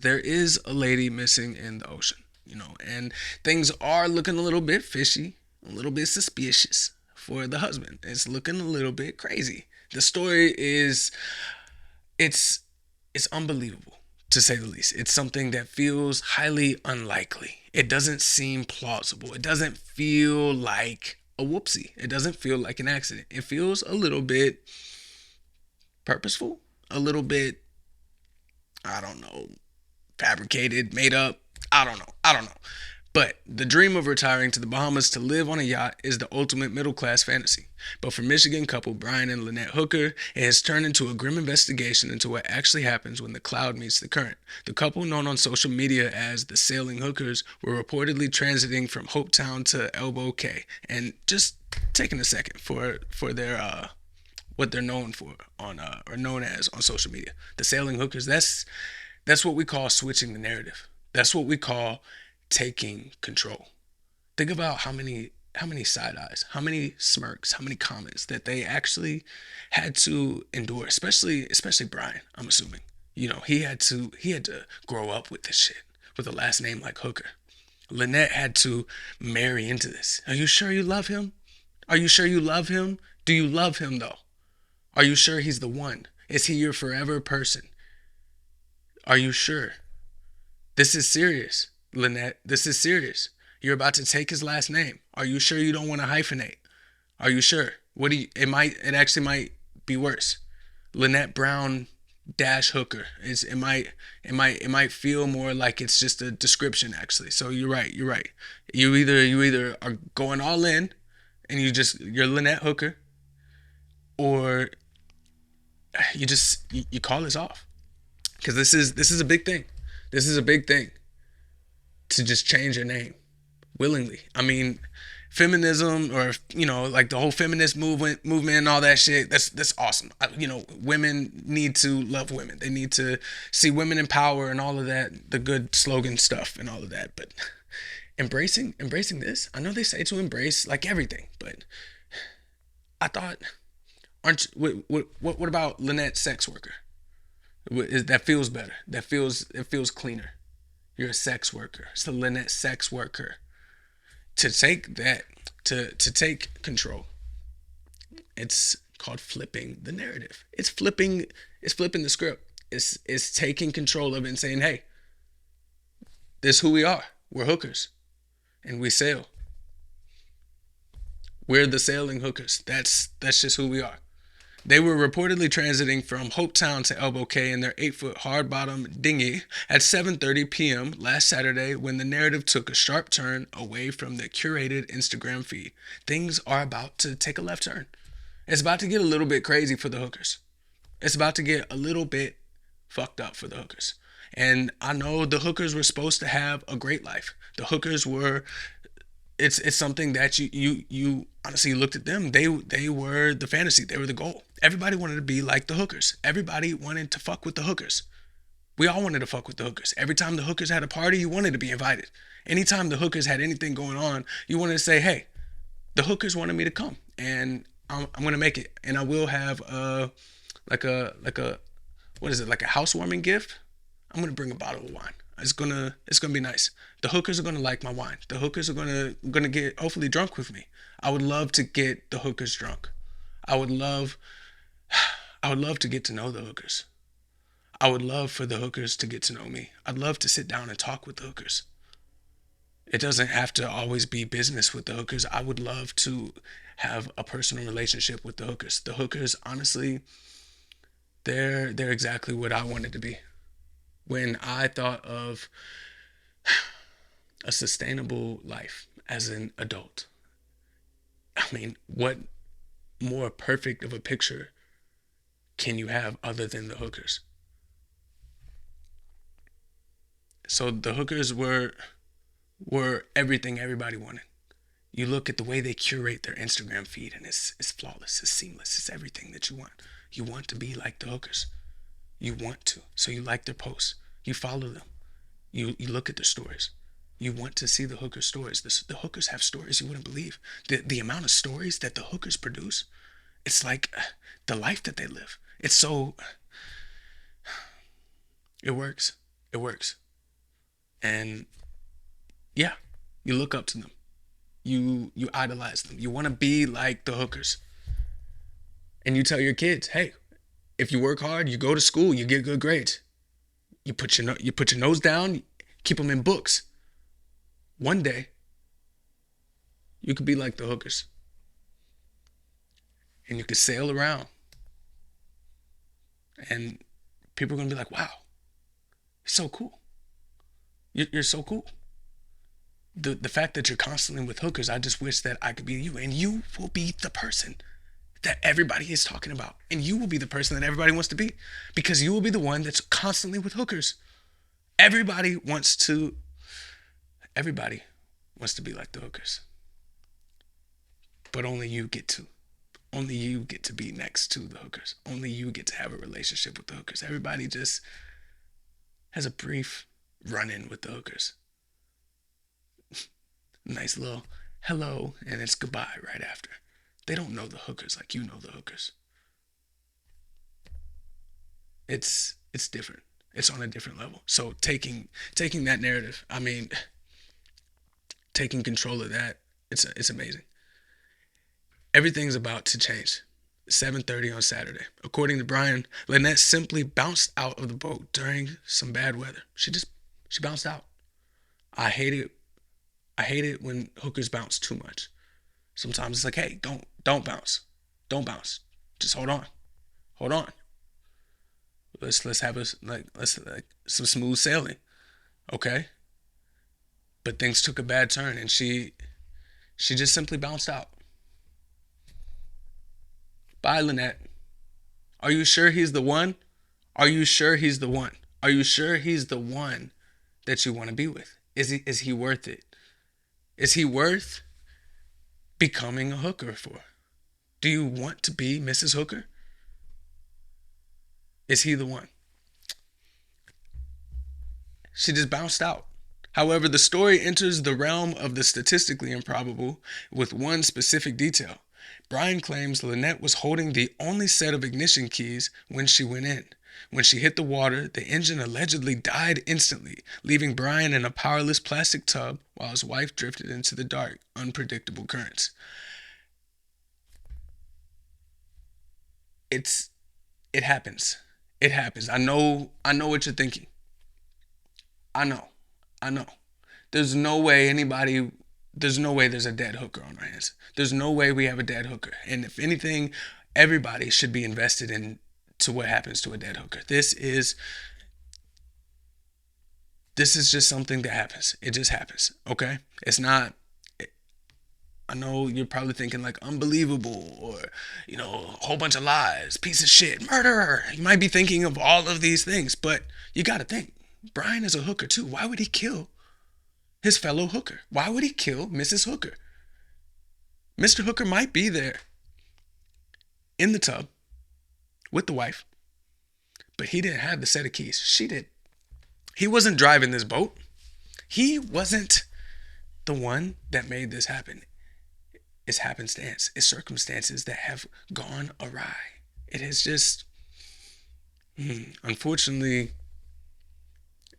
there is a lady missing in the ocean, and things are looking a little bit fishy, a little bit suspicious for the husband. It's looking a little bit crazy. The story is it's it's unbelievable to say the least. It's something that feels highly unlikely. It doesn't seem plausible. It doesn't feel like a whoopsie. It doesn't feel like an accident. It feels a little bit purposeful, a little bit, I don't know, fabricated, made up. I don't know. I don't know. But the dream of retiring to the Bahamas to live on a yacht is the ultimate middle class fantasy. But for Michigan couple Brian and Lynette Hooker, it has turned into a grim investigation into what actually happens when the cloud meets the current. The couple, known on social media as the Sailing Hookers, were reportedly transiting from Hopetown to Elbow Cay. And just taking a second for their what they're known for on or known as on social media. The Sailing Hookers. That's what we call switching the narrative. That's what we call taking control. Think about how many side eyes, how many smirks, how many comments that they actually had to endure, especially Brian, I'm assuming. He had to grow up with this shit with a last name like Hooker. Lynette had to marry into this. Are you sure you love him? Are you sure you love him? Do you love him though? Are you sure he's the one? Is he your forever person? Are you sure? This is serious, Lynette. This is serious. You're about to take his last name. Are you sure you don't want to hyphenate? Are you sure? What do you? It actually might be worse. Lynette Brown dash Hooker. It might feel more like it's just a description actually. So you're right. You're right. You either are going all in and you're Lynette Hooker, or you call this off because this is a big thing. This is a big thing to just change your name willingly. I mean, feminism, or like the whole feminist movement and all that shit. That's awesome. Women need to love women. They need to see women in power and all of that, the good slogan stuff and all of that. But embracing this. I know they say to embrace like everything, but I thought, aren't what about Lynette sex worker? That feels better. It feels cleaner. You're a sex worker. It's the Lynette sex worker. To take that, to take control. It's called flipping the narrative. It's flipping the script. It's taking control of it and saying, hey, this is who we are. We're hookers. And we sail. We're the sailing hookers. That's just who we are. They were reportedly transiting from Hopetown to Elbow Cay in their 8-foot hard-bottom dinghy at 7:30 p.m. last Saturday when the narrative took a sharp turn away from the curated Instagram feed. Things are about to take a left turn. It's about to get a little bit crazy for the hookers. It's about to get a little bit fucked up for the hookers. And I know the hookers were supposed to have a great life. The hookers were, it's something that you honestly looked at them. They were the fantasy. They were the goal. Everybody wanted to be like the hookers. Everybody wanted to fuck with the hookers. We all wanted to fuck with the hookers. Every time the hookers had a party, you wanted to be invited. Anytime the hookers had anything going on, you wanted to say, hey, the hookers wanted me to come, and I'm gonna make it, and I will have like a what is it, like a housewarming gift. I'm gonna bring a bottle of wine. It's gonna be nice. The hookers are gonna like my wine. The hookers are gonna get hopefully drunk with me. I would love to get the hookers drunk. I would love I would love to get to know the hookers. I would love for the hookers to get to know me. I'd love to sit down and talk with the hookers. It doesn't have to always be business with the hookers. I would love to have a personal relationship with the hookers. The hookers, honestly, they're exactly what I wanted to be. When I thought of a sustainable life as an adult, I mean, what more perfect of a picture can you have other than the hookers? So the hookers were everything everybody wanted. You look at the way they curate their Instagram feed, and it's flawless, it's seamless, it's everything that you want. You want to be like the hookers. You want to. So you like their posts. You follow them. You look at their stories. You want to see the hooker stories. The hookers have stories you wouldn't believe. The amount of stories that the hookers produce, it's like the life that they live. It works. It works. And yeah, you look up to them. You idolize them. You want to be like the hookers. And you tell your kids, hey, if you work hard, you go to school, you get good grades. You put your nose down, keep them in books. One day, you could be like the hookers. And you could sail around. And people are going to be like, wow, you're so cool. You're so cool. The fact that you're constantly with hookers, I just wish that I could be you. And you will be the person that everybody is talking about. And you will be the person that everybody wants to be. Because you will be the one that's constantly with hookers. Everybody wants to be like the hookers. But only you get to. Only you get to be next to the hookers. Only you get to have a relationship with the hookers. Everybody just has a brief run-in with the hookers. Nice little hello, and it's goodbye right after. They don't know the hookers like you know the hookers. It's different. It's on a different level. So taking that narrative, I mean, taking control of that, it's amazing. Everything's about to change. 7:30 on Saturday. According to Brian, Lynette simply bounced out of the boat during some bad weather. She bounced out. I hate it when hookers bounce too much. Sometimes it's like, hey, don't bounce. Don't bounce. Just hold on. Hold on. Let's have some smooth sailing. Okay? But things took a bad turn and she just simply bounced out. Bye, Lynette. Are you sure he's the one? Are you sure he's the one? Are you sure he's the one that you want to be with? Is he worth it? Is he worth becoming a hooker for? Do you want to be Mrs. Hooker? Is he the one? She just bounced out. However, the story enters the realm of the statistically improbable with one specific detail. Brian claims Lynette was holding the only set of ignition keys when she went in. When she hit the water, the engine allegedly died instantly, leaving Brian in a powerless plastic tub while his wife drifted into the dark, unpredictable currents. It happens. It happens. I know what you're thinking. I know. There's no way there's a dead hooker on our hands. There's no way we have a dead hooker. And if anything, everybody should be invested in to what happens to a dead hooker. This is just something that happens. It just happens. Okay? It's not, I know you're probably thinking like unbelievable or, a whole bunch of lies, piece of shit, murderer. You might be thinking of all of these things, but you got to think. Brian is a hooker too. Why would he kill his fellow hooker? Why would he kill Mrs. Hooker? Mr. Hooker might be there in the tub with the wife, but he didn't have the set of keys. She did. He wasn't driving this boat. He wasn't the one that made this happen. It's happenstance. It's circumstances that have gone awry. It is just, unfortunately,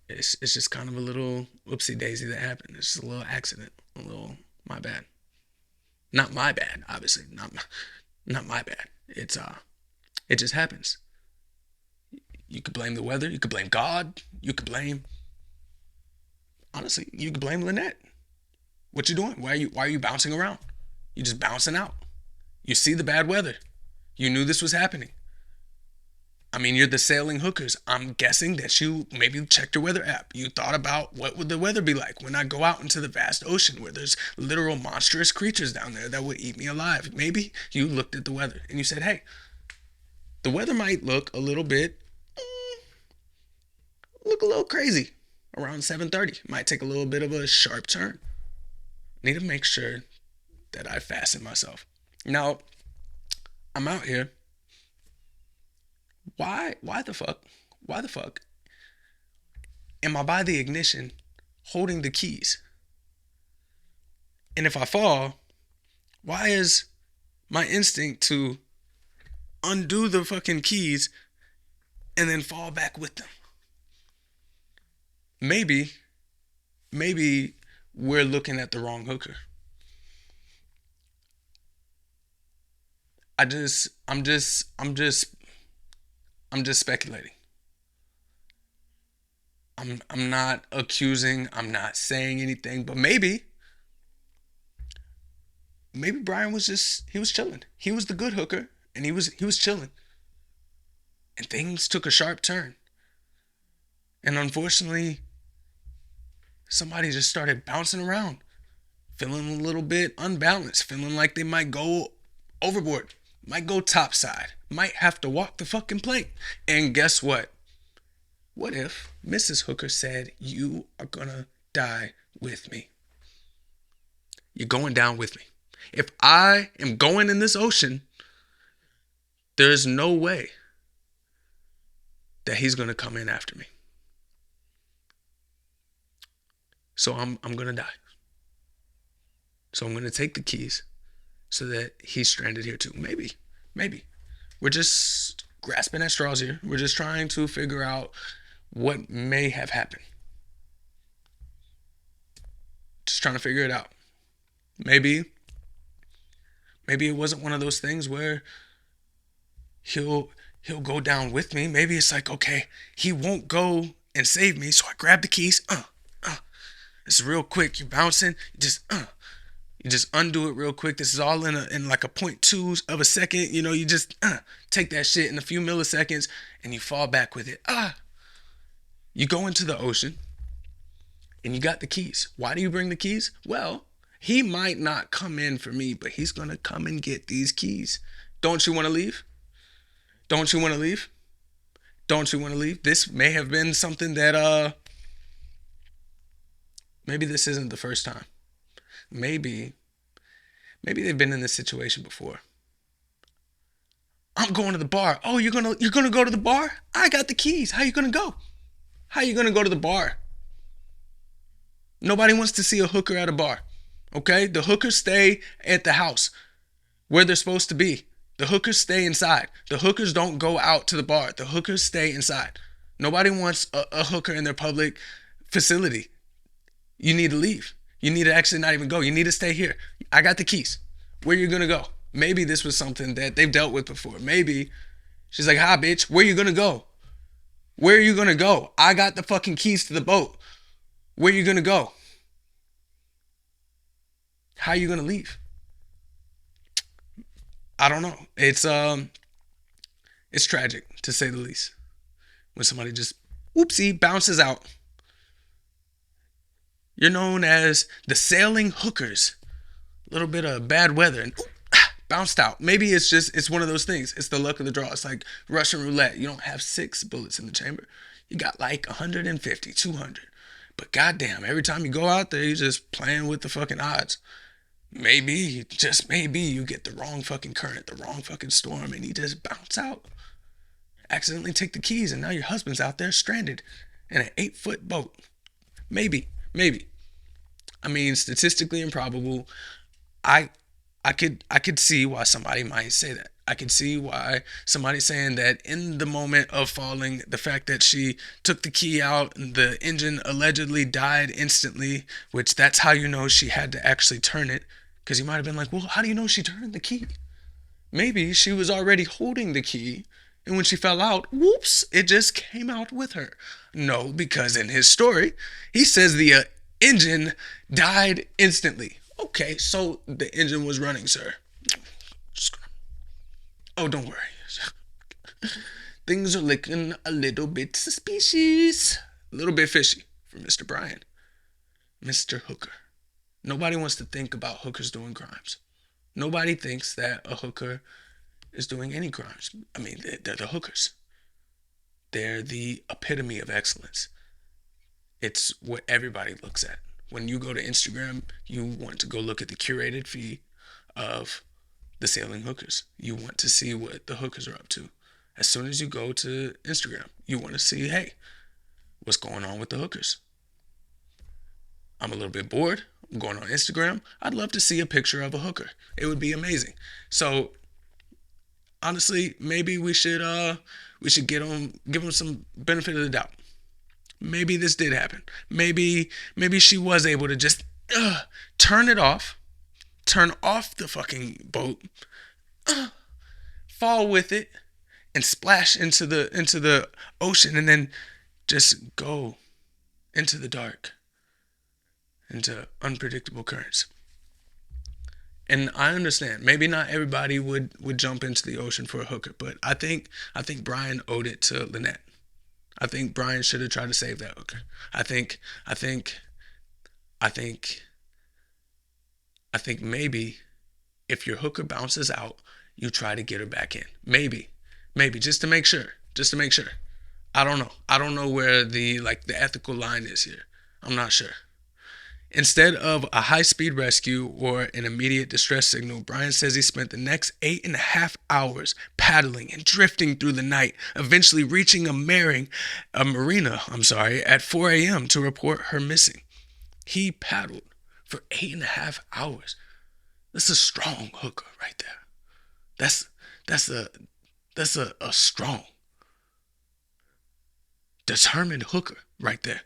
it's just kind of a little whoopsie daisy that happened. It's just a little accident, a little my bad. Not my bad, obviously. Not my bad. It just happens. You could blame the weather. You could blame God. You could blame, honestly, you could blame Lynette. What you doing? Why are you bouncing around? You just bouncing out. You see the bad weather. You knew this was happening. I mean, you're the sailing hookers. I'm guessing that you maybe checked your weather app. You thought about what would the weather be like when I go out into the vast ocean where there's literal monstrous creatures down there that would eat me alive. Maybe you looked at the weather and you said, hey, the weather might look a little crazy around 7:30. Might take a little bit of a sharp turn. Need to make sure that I fasten myself. Now, I'm out here. Why the fuck am I by the ignition holding the keys? And if I fall, why is my instinct to undo the fucking keys and then fall back with them? maybe, maybe we're looking at the wrong hooker. I just, I'm just, I'm just, I'm just speculating. I'm not accusing. I'm not saying anything. But maybe Brian was just he was chilling. He was the good hooker, and he was chilling, and things took a sharp turn. And unfortunately, somebody just started bouncing around, feeling a little bit unbalanced, feeling like they might go overboard, might go topside, might have to walk the fucking plank. And guess what? What if Mrs. Hooker said, "You are gonna die with me? You're going down with me. If I am going in this ocean, there's no way that he's gonna come in after me. So I'm gonna die. So I'm gonna take the keys so that he's stranded here too." Maybe. We're just grasping at straws here. We're just trying to figure out what may have happened. Just trying to figure it out. Maybe it wasn't one of those things where he'll go down with me. Maybe it's like, okay, he won't go and save me, so I grab the keys. It's real quick. You're bouncing. You just undo it real quick. This is all in like a 0.2 of a second. You just take that shit in a few milliseconds and you fall back with it. You go into the ocean and you got the keys. Why do you bring the keys? Well, he might not come in for me, but he's gonna come and get these keys. Don't you want to leave? Don't you want to leave? Don't you want to leave? This may have been something that maybe this isn't the first time. Maybe they've been in this situation before. I'm going to the bar. Oh, you're gonna go to the bar? I got the keys. How you gonna go? How you gonna go to the bar? Nobody wants to see a hooker at a bar. Okay? The hookers stay at the house where they're supposed to be. The hookers stay inside. The hookers don't go out to the bar. The hookers stay inside. Nobody wants a hooker in their public facility. You need to leave. You need to actually not even go. You need to stay here. I got the keys. Where you gonna go? Maybe this was something that they've dealt with before. Maybe she's like, "Hi, bitch. Where you gonna go? Where are you gonna go? I got the fucking keys to the boat. Where you gonna go? How you gonna leave?" I don't know. It's tragic to say the least. When somebody just whoopsie bounces out. You're known as the sailing hookers. A little bit of bad weather and bounced out. Maybe it's one of those things. It's the luck of the draw. It's like Russian roulette. You don't have 6 bullets in the chamber. You got like 150, 200. But goddamn, every time you go out there, you're just playing with the fucking odds. Maybe, just maybe, you get the wrong fucking current, the wrong fucking storm, and you just bounce out. Accidentally take the keys, and now your husband's out there stranded in an 8-foot boat. Maybe. I mean, statistically improbable. I I could see why somebody might say that. I could see why somebody's saying that in the moment of falling, the fact that she took the key out and the engine allegedly died instantly, which that's how you know she had to actually turn it. Because you might have been like, well, how do you know she turned the key? Maybe she was already holding the key, and when she fell out, whoops, it just came out with her. No, because in his story, he says the engine died instantly. Okay, so the engine was running, sir. Oh, don't worry. Things are looking a little bit suspicious. A little bit fishy for Mr. Bryan. Mr. Hooker. Nobody wants to think about hookers doing crimes. Nobody thinks that a hooker is doing any crimes. I mean, they're the hookers. They're the epitome of excellence. It's what everybody looks at. When you go to Instagram, you want to go look at the curated feed of the sailing hookers. You want to see what the hookers are up to. As soon as you go to Instagram, you want to see, hey, what's going on with the hookers? I'm a little bit bored. I'm going on Instagram. I'd love to see a picture of a hooker. It would be amazing. So honestly, maybe we should give them some benefit of the doubt. maybe this did happen. Maybe she was able to just turn it off, turn off the fucking boat, fall with it, and splash into the ocean, and then just go into the dark, into unpredictable currents. And I understand, maybe not everybody would jump into the ocean for a hooker, but I think Brian owed it to Lynette. I think Brian should have tried to save that hooker. I think maybe if your hooker bounces out, you try to get her back in. Maybe just to make sure. I don't know where the ethical line is here. I'm not sure. Instead of a high-speed rescue or an immediate distress signal, Brian says he spent the next 8.5 hours paddling and drifting through the night, eventually reaching a marina at 4 a.m. to report her missing. He paddled for 8.5 hours. That's a strong hooker right there. That's a strong, determined hooker right there.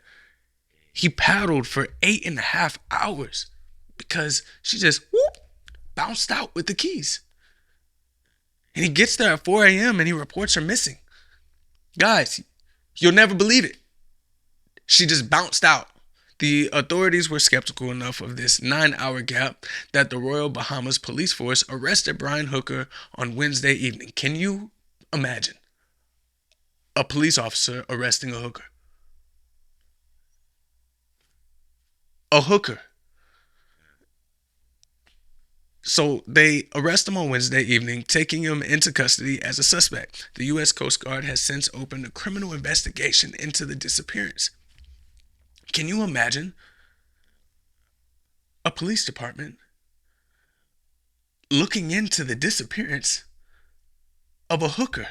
He paddled for 8.5 hours because she just bounced out with the keys. And he gets there at 4 a.m. and he reports her missing. Guys, you'll never believe it. She just bounced out. The authorities were skeptical enough of this 9-hour gap that the Royal Bahamas Police Force arrested Brian Hooker on Wednesday evening. Can you imagine a police officer arresting a hooker? A hooker. So they arrest him on Wednesday evening, taking him into custody as a suspect. The U.S. Coast Guard has since opened a criminal investigation into the disappearance. Can you imagine a police department looking into the disappearance of a hooker?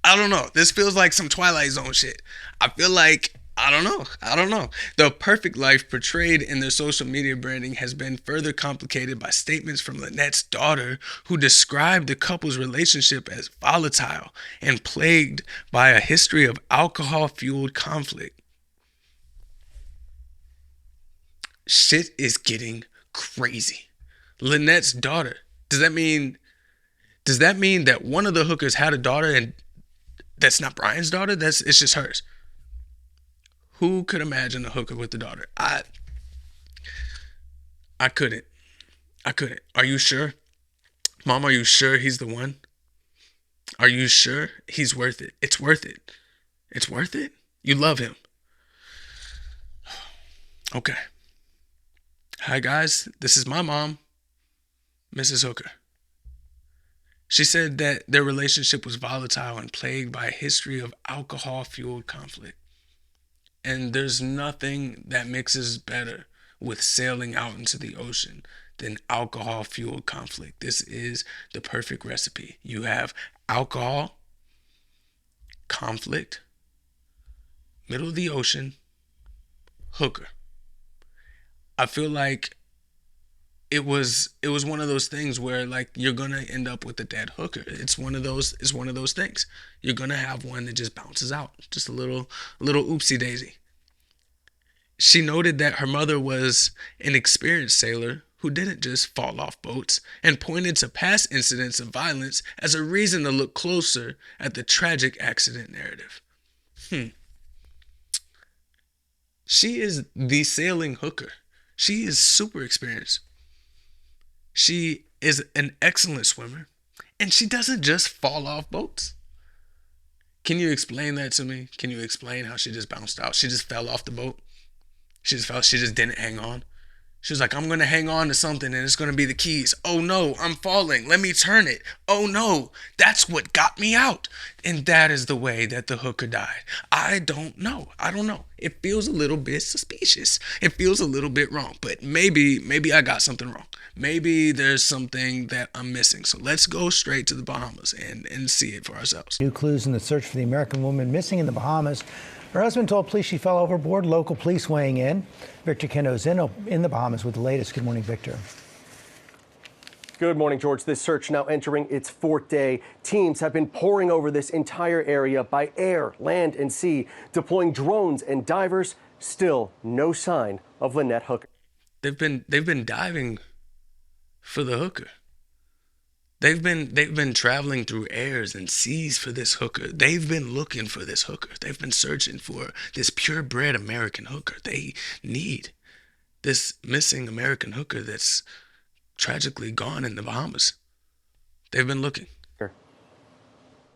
I don't know. This feels like some Twilight Zone shit. I feel like, I don't know. The perfect life portrayed in their social media branding has been further complicated by statements from Lynette's daughter, who described the couple's relationship as volatile and plagued by a history of alcohol-fueled conflict. Shit is getting crazy. Lynette's daughter. Does that mean that one of the hookers had a daughter and that's not Brian's daughter? It's just hers. Who could imagine a hooker with a daughter? I couldn't. Are you sure? Mom, are you sure he's the one? Are you sure he's worth it? It's worth it. It's worth it? You love him. Okay. Hi guys, this is my mom, Mrs. Hooker. She said that their relationship was volatile and plagued by a history of alcohol-fueled conflict. And there's nothing that mixes better with sailing out into the ocean than alcohol-fueled conflict. This is the perfect recipe. You have alcohol, conflict, middle of the ocean, hooker. I feel like it was one of those things where you're gonna end up with a dead hooker. It's one of those things. You're gonna have one that just bounces out, just a little oopsie daisy. She noted that her mother was an experienced sailor who didn't just fall off boats, and pointed to past incidents of violence as a reason to look closer at the tragic accident narrative. She is the sailing hooker. She is super experienced. She is an excellent swimmer, and she doesn't just fall off boats. Can you explain that to me? Can you explain how she just bounced out? She just fell off the boat. She just didn't hang on. She was like, I'm going to hang on to something and it's going to be the keys. Oh no, I'm falling. Let me turn it. Oh no, that's what got me out. And that is the way that the hooker died. I don't know. It feels a little bit suspicious. It feels a little bit wrong, but maybe I got something wrong. Maybe there's something that I'm missing. So let's go straight to the Bahamas and see it for ourselves. New clues in the search for the American woman missing in the Bahamas. Her husband told police she fell overboard. Local police weighing in. Victor Kendo's in the Bahamas with the latest. Good morning, Victor. Good morning, George. This search now entering its 4th day. Teams have been pouring over this entire area by air, land, and sea, deploying drones and divers. Still no sign of Lynette Hooker. They've been diving for the hooker. They've been traveling through airs and seas for this hooker. They've been looking for this hooker. They've been searching for this purebred American hooker. They need this missing American hooker that's tragically gone in the Bahamas. They've been looking.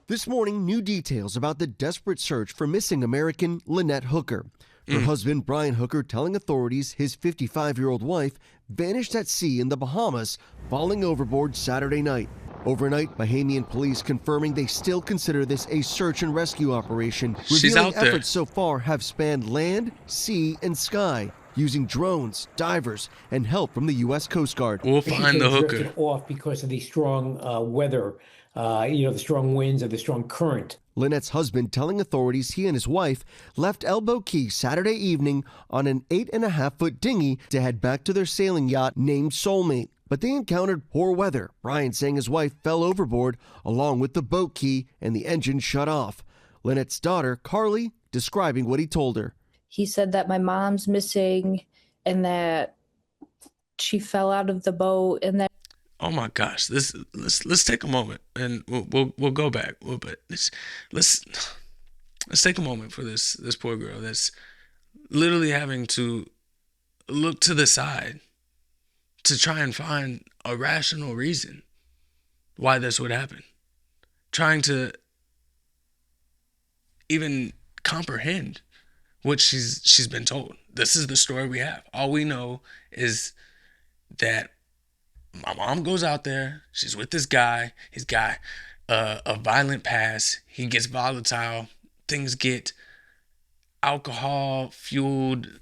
This morning, new details about the desperate search for missing American Lynette Hooker. Her husband, Brian Hooker, telling authorities his 55-year-old wife vanished at sea in the Bahamas, falling overboard Saturday night. Overnight, Bahamian police confirming they still consider this a search and rescue operation. She's out there. Efforts so far have spanned land, sea, and sky, using drones, divers, and help from the U.S. Coast Guard. We'll find the hooker. Drifted off because of the strong weather, the strong winds or the strong current. Lynette's husband telling authorities he and his wife left Elbow Key Saturday evening on an 8.5-foot dinghy to head back to their sailing yacht named Soulmate. But they encountered poor weather. Brian saying his wife fell overboard along with the boat key and the engine shut off. Lynette's daughter, Carly, describing what he told her. He said that my mom's missing and that she fell out of the boat and that. Oh my gosh! Let's take a moment and we'll go back a little bit. Let's take a moment for this poor girl that's literally having to look to the side to try and find a rational reason why this would happen. Trying to even comprehend what she's been told. This is the story we have. All we know is that my mom goes out there. She's with this guy. He's got a violent past. He gets volatile. Things get alcohol fueled.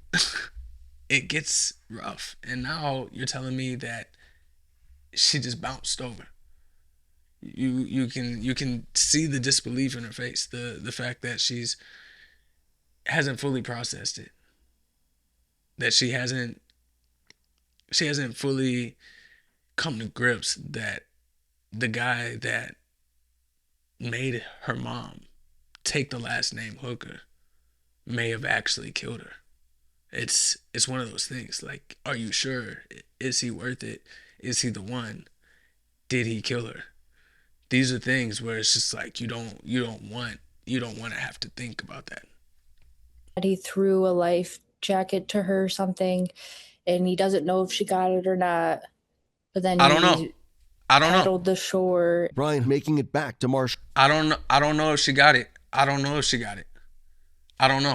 It gets rough. And now you're telling me that she just bounced over. You can see the disbelief in her face. The fact that hasn't fully processed it. That she hasn't fully come to grips that the guy that made her mom take the last name Hooker may have actually killed her. It's one of those things. Like, are you sure? Is he worth it? Is he the one? Did he kill her? These are things where it's just like you don't want to have to think about that. He threw a life jacket to her or something, and he doesn't know if she got it or not. But then I don't know. paddled the shore. Brian making it back to Marsh. I don't know if she got it. I don't know.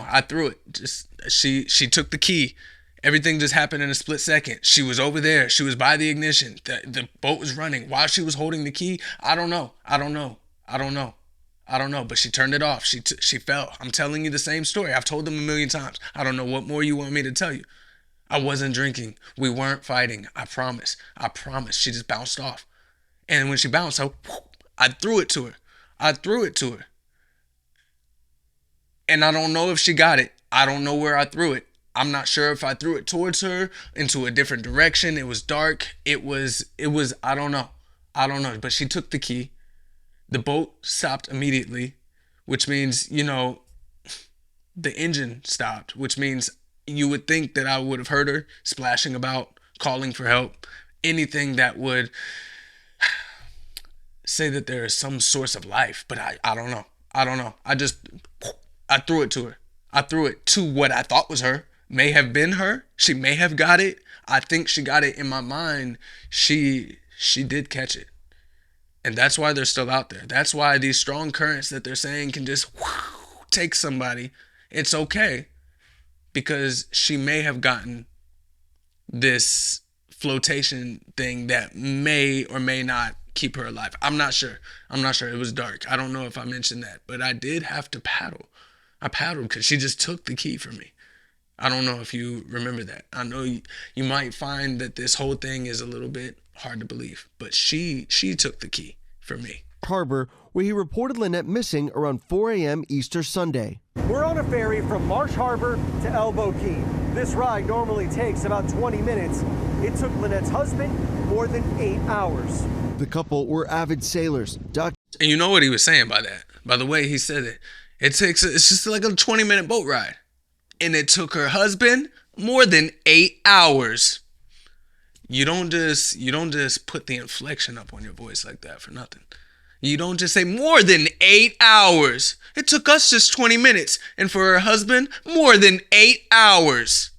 I threw it. Just she took the key. Everything just happened in a split second. She was over there. She was by the ignition. The boat was running while she was holding the key. I don't know. But she turned it off. She fell. I'm telling you the same story. I've told them a million times. I don't know what more you want me to tell you. I wasn't drinking. We weren't fighting. I promise. She just bounced off. And when she bounced, I threw it to her. And I don't know if she got it. I don't know where I threw it. I'm not sure if I threw it towards her, into a different direction. It was dark. It was, I don't know. But she took the key. The boat stopped immediately, which means, the engine stopped, which means you would think that I would have heard her splashing about, calling for help, anything that would say that there is some source of life. But I don't know. I threw it to her. I threw it to what I thought was her. May have been her. She may have got it. I think she got it. In my mind, she did catch it. And that's why they're still out there. That's why these strong currents that they're saying can just take somebody. It's okay. Because she may have gotten this flotation thing that may or may not keep her alive. I'm not sure. It was dark. I don't know if I mentioned that. But I did have to paddle. I paddled because she just took the key from me. I don't know if you remember that. I know you might find that this whole thing is a little bit hard to believe. But she took the key from me. Harbor, where he reported Lynette missing around 4 a.m. Easter Sunday. We're on a ferry from Marsh Harbor to Elbow Key. This ride normally takes about 20 minutes. It took Lynette's husband more than 8 hours. The couple were avid sailors. And you know what he was saying by that? By the way he said it. It's just like a 20-minute boat ride. And it took her husband more than 8 hours. You don't just put the inflection up on your voice like that for nothing. You don't just say more than 8 hours. It took us just 20 minutes. And for her husband, more than 8 hours.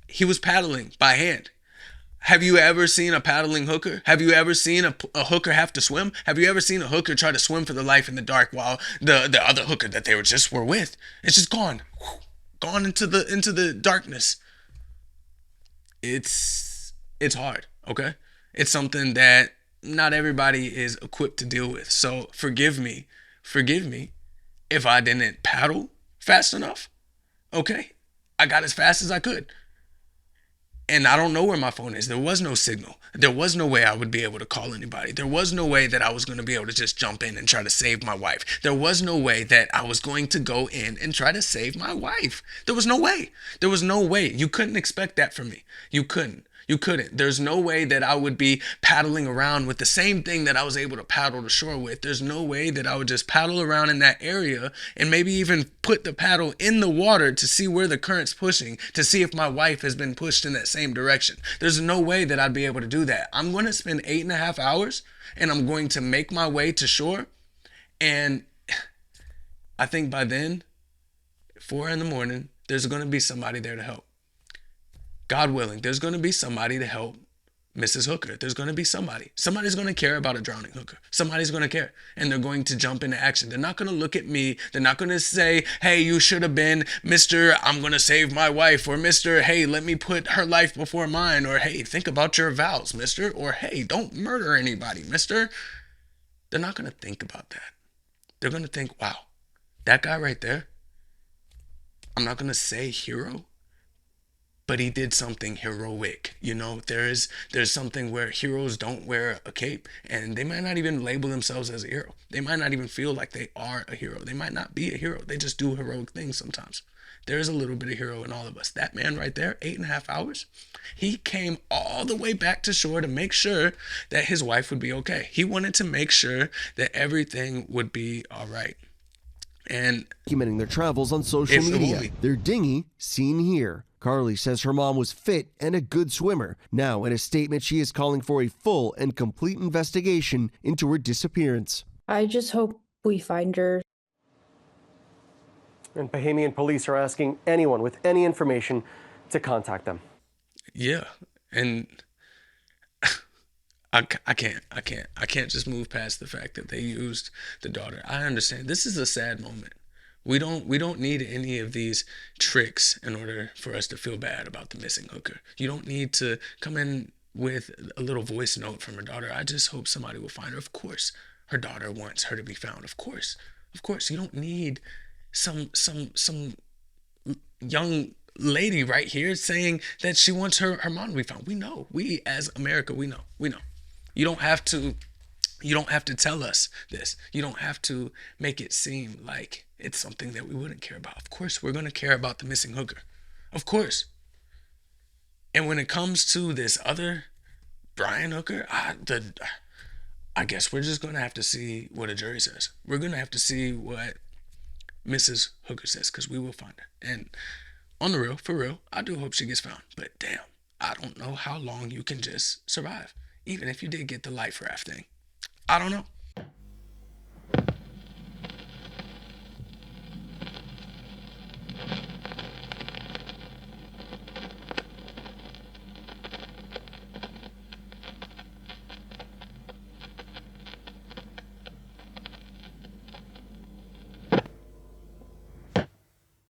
He was paddling by hand. Have you ever seen a paddling hooker? Have you ever seen a hooker have to swim? Have you ever seen a hooker try to swim for their life in the dark while the other hooker that they were with, it's just gone into the darkness? It's hard, okay? It's something that not everybody is equipped to deal with. So forgive me if I didn't paddle fast enough, okay? I got as fast as I could. And I don't know where my phone is. There was no signal. There was no way I would be able to call anybody. There was no way that I was going to be able to just jump in and try to save my wife. There was no way that I was going to go in and try to save my wife. There was no way. There was no way. You couldn't expect that from me. You couldn't. There's no way that I would be paddling around with the same thing that I was able to paddle to shore with. There's no way that I would just paddle around in that area and maybe even put the paddle in the water to see where the current's pushing, to see if my wife has been pushed in that same direction. There's no way that I'd be able to do that. I'm going to spend 8.5 hours and I'm going to make my way to shore. And I think by then, 4 a.m, there's going to be somebody there to help. God willing, there's going to be somebody to help Mrs. Hooker. There's going to be somebody. Somebody's going to care about a drowning hooker. Somebody's going to care. And they're going to jump into action. They're not going to look at me. They're not going to say, hey, you should have been Mr. I'm going to save my wife. Or Mr. Hey, let me put her life before mine. Or hey, think about your vows, mister. Or hey, don't murder anybody, mister. They're not going to think about that. They're going to think, wow, that guy right there, I'm not going to say hero, but he did something heroic. You know, there's something where heroes don't wear a cape, and they might not even label themselves as a hero. They might not even feel like they are a hero. They might not be a hero. They just do heroic things sometimes. There's a little bit of hero in all of us. That man right there, 8.5 hours, he came all the way back to shore to make sure that his wife would be okay. He wanted to make sure that everything would be all right. And documenting their travels on social media. Their dinghy seen here. Carly says her mom was fit and a good swimmer. Now, in a statement, she is calling for a full and complete investigation into her disappearance. I just hope we find her. And Bahamian police are asking anyone with any information to contact them. Yeah, and I can't just move past the fact that they used the daughter. I understand. This is a sad moment. We don't need any of these tricks in order for us to feel bad about the missing hooker. You don't need to come in with a little voice note from her daughter. I just hope somebody will find her. Of course, her daughter wants her to be found. Of course. You don't need some young lady right here saying that she wants her mom to be found. We know. We as America, we know. You don't have to tell us this. You don't have to make it seem like it's something that we wouldn't care about. Of course, we're going to care about the missing hooker. Of course. And when it comes to this other Brian Hooker, I guess we're just going to have to see what a jury says. We're going to have to see what Mrs. Hooker says, because we will find her. And on the real, for real, I do hope she gets found. But damn, I don't know how long you can just survive, even if you did get the life raft thing. I don't know.